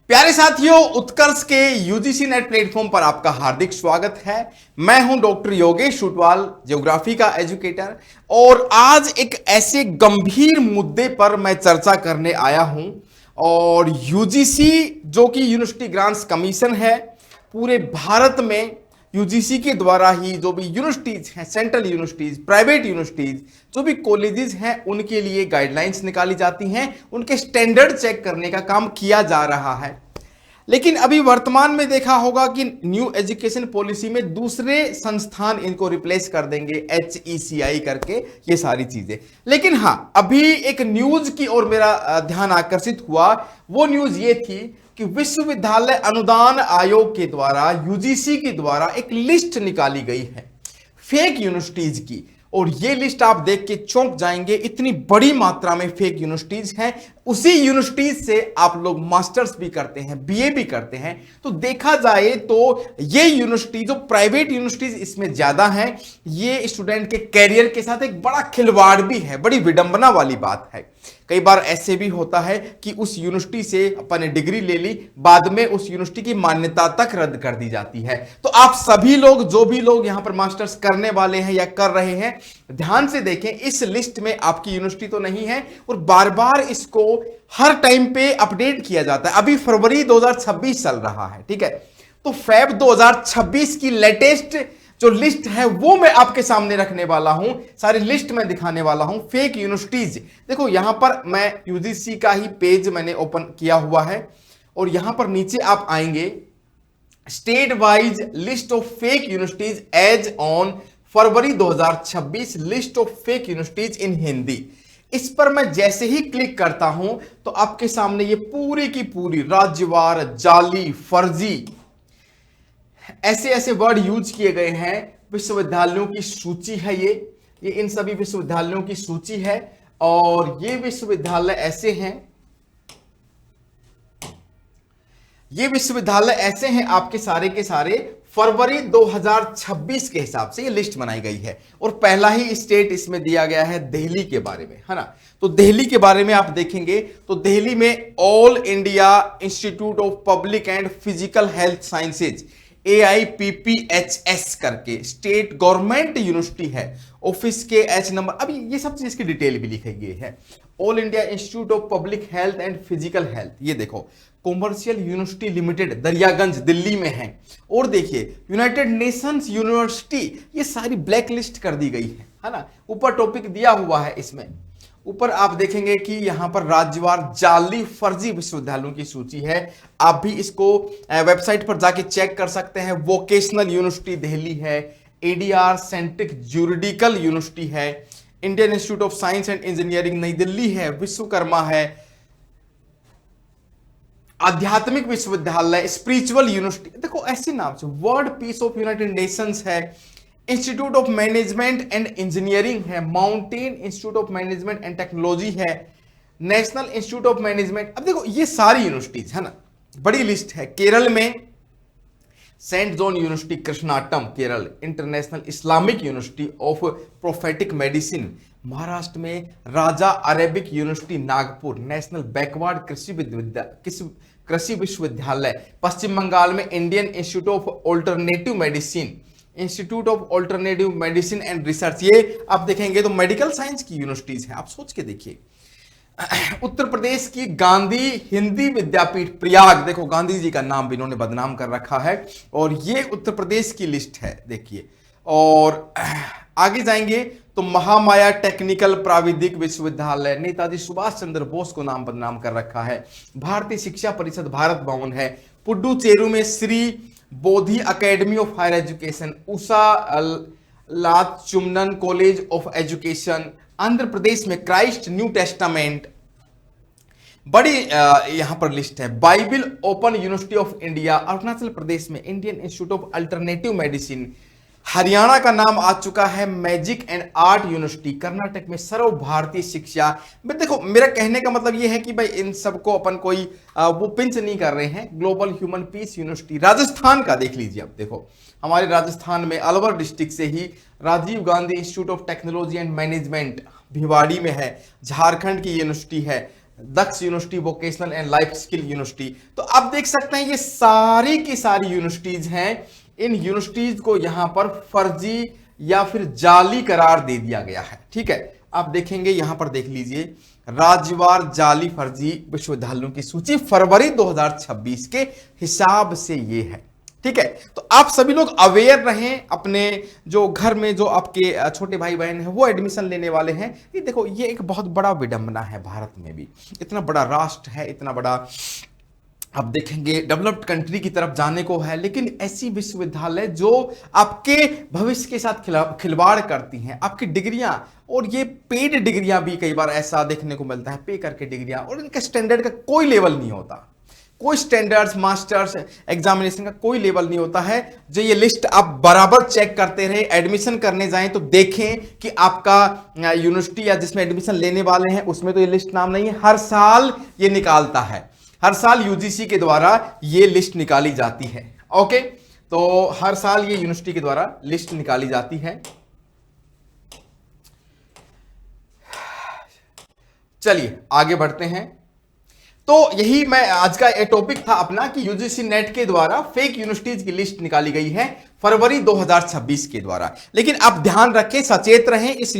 प्यारे साथियों, उत्कर्ष के यूजीसी नेट प्लेटफॉर्म पर आपका हार्दिक स्वागत है। मैं हूं डॉक्टर योगेश शुटवाल, ज्योग्राफी का एजुकेटर। और आज एक ऐसे गंभीर मुद्दे पर मैं चर्चा करने आया हूं। और यूजीसी जो कि यूनिवर्सिटी ग्रांट्स कमीशन है, पूरे भारत में यूजीसी के द्वारा ही जो भी यूनिवर्सिटीज हैं, सेंट्रल यूनिवर्सिटीज, प्राइवेट यूनिवर्सिटीज, जो भी कॉलेजेस हैं, उनके लिए गाइडलाइंस निकाली जाती हैं, उनके स्टैंडर्ड चेक करने का काम किया जा रहा है। लेकिन अभी वर्तमान में देखा होगा कि न्यू एजुकेशन पॉलिसी में दूसरे संस्थान इनको रिप्लेस कर देंगे, HECI करके, ये सारी चीजें। लेकिन हाँ, अभी एक न्यूज की ओर मेरा ध्यान आकर्षित हुआ। वो न्यूज ये थी कि विश्वविद्यालय अनुदान आयोग के द्वारा, यूजीसी के द्वारा एक लिस्ट निकाली गई है फेक यूनिवर्सिटीज की। और ये लिस्ट आप देख के चौंक जाएंगे, इतनी बड़ी मात्रा में फेक यूनिवर्सिटीज हैं। उसी यूनिवर्सिटीज से आप लोग मास्टर्स भी करते हैं, BA भी करते हैं। तो देखा जाए तो ये यूनिवर्सिटी, जो प्राइवेट यूनिवर्सिटीज इसमें ज्यादा हैं, ये स्टूडेंट के कैरियर के साथ एक बड़ा खिलवाड़ भी है, बड़ी विडंबना वाली बात है। कई बार ऐसे भी होता है कि उस यूनिवर्सिटी से अपन ने डिग्री ले ली, बाद में उस यूनिवर्सिटी की मान्यता तक रद्द कर दी जाती है। तो आप सभी लोग, जो भी लोग यहां पर मास्टर्स करने वाले हैं या कर रहे हैं, ध्यान से देखें, इस लिस्ट में आपकी यूनिवर्सिटी तो नहीं है। और बार बार इसको हर टाइम पे अपडेट किया जाता है। अभी फरवरी 2026 चल रहा है, ठीक है। तो फेब 2026 की लेटेस्ट जो लिस्ट है वो मैं आपके सामने रखने वाला हूं, सारी लिस्ट में दिखाने वाला हूं फेक यूनिवर्सिटीज। देखो, यहां पर मैं यूजीसी का ही पेज मैंने ओपन किया हुआ है और यहां पर नीचे आप आएंगे, state wise list of fake universities as on February 2026, list of fake universities in Hindi. इस पर मैं जैसे ही क्लिक करता हूं तो आपके सामने ये पूरी की पूरी राज्यवार, जाली, फर्जी, ऐसे ऐसे वर्ड यूज किए गए हैं। विश्वविद्यालयों की सूची है ये इन सभी विश्वविद्यालयों की सूची है। और ये विश्वविद्यालय ऐसे हैं, ये विश्वविद्यालय ऐसे हैं आपके सारे के सारे फरवरी 2026 के हिसाब से ये लिस्ट बनाई गई है। और पहला ही स्टेट इसमें दिया गया है दिल्ली के बारे में, है ना। तो दिल्ली के बारे में आप देखेंगे तो दिल्ली में all India institute of public and physical health sciences, AIPPHS करके स्टेट गवर्नमेंट यूनिवर्सिटी है। ऑफिस के H नंबर, अभी ये सब चीज की डिटेल भी लिखी गई है। All India institute of public health and physical health, ये देखो, commercial university limited, Daryaganj, Delhi में है। और देखिए, यूनाइटेड नेशंस यूनिवर्सिटी, ये सारी ब्लैक लिस्ट कर दी गई है ना। ऊपर टॉपिक दिया हुआ है, इसमें ऊपर आप देखेंगे कि यहां पर राज्यवार जाली, फर्जी विश्वविद्यालयों की सूची है। आप भी इसको वेबसाइट पर जाके चेक कर सकते हैं। वोकेशनल यूनिवर्सिटी दिल्ली है, ADR सेंट्रिक ज्यूरिडिकल यूनिवर्सिटी है, Indian institute of science and engineering नई दिल्ली है, विश्वकर्मा है, आध्यात्मिक विश्वविद्यालय, स्पिरिचुअल यूनिवर्सिटी, देखो ऐसे नाम से, world peace of United Nations है, institute of management and engineering है, mountain institute of management and technology है, नेशनल इंस्टीट्यूट ऑफ मैनेजमेंट। अब देखो, ये सारी यूनिवर्सिटीज है ना, बड़ी लिस्ट है। केरल में सेंट जॉन यूनिवर्सिटी कृष्णाटम Kerala, international Islamic university of prophetic medicine. Maharashtra में Raja Arabic university Nagpur, national backward Krishi Vishwavidyalaya. Paschim Bangal में Indian institute of alternative medicine, institute of alternative medicine and research. ये आप देखेंगे तो मेडिकल साइंस की यूनिवर्सिटीज हैं। आप सोच के देखिए, उत्तर प्रदेश की गांधी हिंदी विद्यापीठ प्रयाग, देखो गांधी जी का नाम भी इन्होंने बदनाम कर रखा है। और ये उत्तर प्रदेश की लिस्ट है, देखिए। और आगे जाएंगे तो महामाया टेक्निकल प्राविधिक विश्वविद्यालय, नेताजी सुभाष चंद्र बोस को नाम बदनाम कर रखा है। भारतीय शिक्षा परिषद भारत भवन है। पुडुचेरू में Shri Bodhi academy of higher education, Usha Lachumanan college of education. Andhra Pradesh में क्राइस्ट न्यू टेस्टामेंट, बड़ी यहां पर लिस्ट है। Bible open university of India. Arunachal Pradesh में Indian institute of alternative medicine. Haryana का नाम आ चुका है magic and art university. Karnataka में सर्व भारतीय शिक्षा। देखो, मेरा कहने का मतलब यह है कि भाई इन सबको अपन कोई वो पिंच नहीं कर रहे हैं। Global human peace university Rajasthan का देख लीजिए। अब देखो, हमारे राजस्थान में अलवर डिस्ट्रिक्ट से ही Rajiv Gandhi institute of technology and management Bhiwadi में है। झारखंड की यूनिवर्सिटी है। Daksh university, vocational and life skill university. तो आप देख सकते हैं ये सारी की सारी यूनिवर्सिटीज हैं। इन यूनिवर्सिटीज को यहां पर फर्जी या फिर जाली करार दे दिया गया है। ठीक है, आप देखेंगे यहां पर देख लीजिए, राज्यवार जाली फर्जी विश्वविद्यालयों की सूची फरवरी 2026 के हिसाब से ये है। ठीक है, तो आप सभी लोग अवेयर रहें, अपने जो घर में जो आपके छोटे भाई बहन हैं वो एडमिशन लेने वाले हैं। ये देखो, ये एक बहुत बड़ा विडंबना है, भारत में भी इतना बड़ा राष्ट्र है, इतना बड़ा आप देखेंगे डेवलप्ड कंट्री की तरफ जाने को है, लेकिन ऐसी विश्वविद्यालय जो आपके भविष्य के साथ खिलवाड़ करती हैं, आपकी डिग्रियां, और ये पेड डिग्रियां भी कई बार ऐसा देखने को मिलता है, पे करके डिग्रियां, और इनका स्टैंडर्ड का कोई लेवल नहीं होता, कोई स्टैंडर्ड्स मास्टर्स एग्जामिनेशन का कोई लेवल नहीं होता है। जो ये लिस्ट आप बराबर चेक करते रहे, एडमिशन करने जाएं तो देखें कि आपका यूनिवर्सिटी या जिसमें एडमिशन लेने वाले हैं उसमें तो ये लिस्ट नाम नहीं है। हर साल ये निकालता है, हर साल यूजीसी के द्वारा ये लिस्ट निकाली जाती है। ओके, तो हर साल ये यूनिवर्सिटी के द्वारा लिस्ट निकाली जाती है। चलिए आगे बढ़ते हैं। तो यही मैं आज का ये टॉपिक था अपना कि यूजीसी नेट के द्वारा फेक यूनिवर्सिटीज की लिस्ट निकाली गई है फरवरी 2026 के द्वारा। लेकिन आप ध्यान रखें, सचेत रहें, इस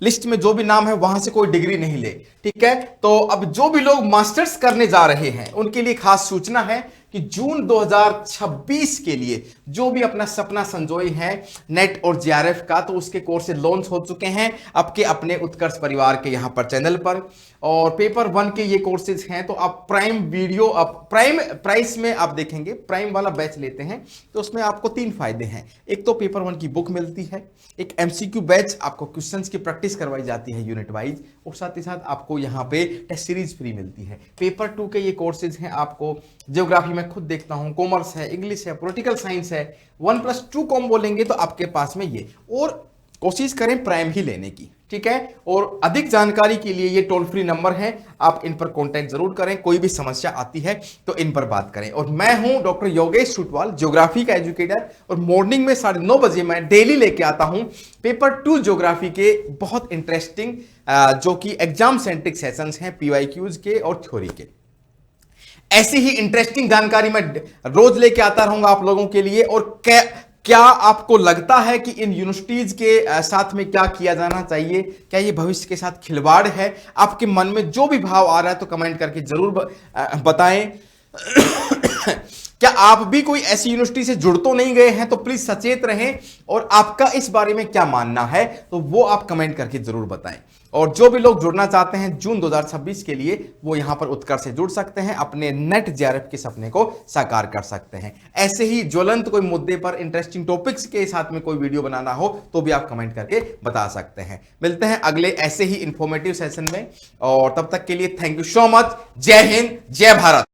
लिस्ट में जो भी नाम है वहां से कोई डिग्री नहीं ले। ठीक है, तो अब जो भी लोग मास्टर्स करने जा रहे हैं उनके लिए खास सूचना है कि जून 2026 के लिए जो भी अपना सपना संजोए हैं नेट और जेआरएफ का, तो उसके कोर्सेज लॉन्च हो चुके हैं आपके अपने उत्कर्ष परिवार के यहां पर चैनल पर। और पेपर 1 के ये कोर्सेज हैं, तो आप प्राइम वीडियो, आप प्राइम प्राइस में आप देखेंगे, प्राइम वाला बैच लेते हैं तो उसमें आपको 3 फायदे हैं। एक तो पेपर 1 की बुक मिलती है, एक एमसीक्यू बैच, आपको क्वेश्चंस की प्रैक्टिस करवाई जाती है यूनिट वाइज, और साथ ही साथ आपको यहाँ पे टेस्ट सीरीज फ्री मिलती है। पेपर 2 के ये कोर्सेज हैं, आपको ज्योग्राफी में खुद देखता हूं, कॉमर्स है, इंग्लिश है, पॉलिटिकल साइंस है, 1+2 कॉम्बो लेंगे तो आपके पास में ये, और कोशिश करें प्राइम ही लेने की। ठीक है, और अधिक जानकारी के लिए ये टोल फ्री नंबर है, आप इन पर कांटेक्ट जरूर करें, कोई भी समस्या आती है तो इन पर बात करें। और मैं हूं डॉक्टर योगेश सुटवाल, ज्योग्राफी का एजुकेटर, और मॉर्निंग में 9:30 बजे मैं डेली लेके आता हूं पेपर 2 ज्योग्राफी के बहुत इंटरेस्टिंग जो कि एग्जाम सेंट्रिक सेशंस हैं, पीवाईक्यूज के और थ्योरी के। ऐसी ही इंटरेस्टिंग जानकारी मैं रोज लेके आता रहूंगा आप लोगों के लिए। और क्या आपको लगता है कि इन यूनिवर्सिटीज के साथ में क्या किया जाना चाहिए? क्या ये भविष्य के साथ खिलवाड़ है? आपके मन में जो भी भाव आ रहा है तो कमेंट करके जरूर बताएं। क्या आप भी कोई ऐसी यूनिवर्सिटी से जुड़ तो नहीं गए हैं? तो प्लीज सचेत रहें, और आपका इस बारे में क्या मानना है तो वो आप कमेंट करके जरूर बताएं। और जो भी लोग जुड़ना चाहते हैं जून 2026 के लिए, वो यहां पर उत्कर्ष से जुड़ सकते हैं, अपने नेट जेआरएफ के सपने को साकार कर सकते हैं। ऐसे ही ज्वलंत कोई मुद्दे पर इंटरेस्टिंग टॉपिक्स के साथ में कोई वीडियो बनाना हो तो भी आप कमेंट करके बता सकते हैं। मिलते हैं अगले ऐसे ही इंफॉर्मेटिव सेशन में, और तब तक के लिए थैंक यू सो मच। जय हिंद, जय भारत।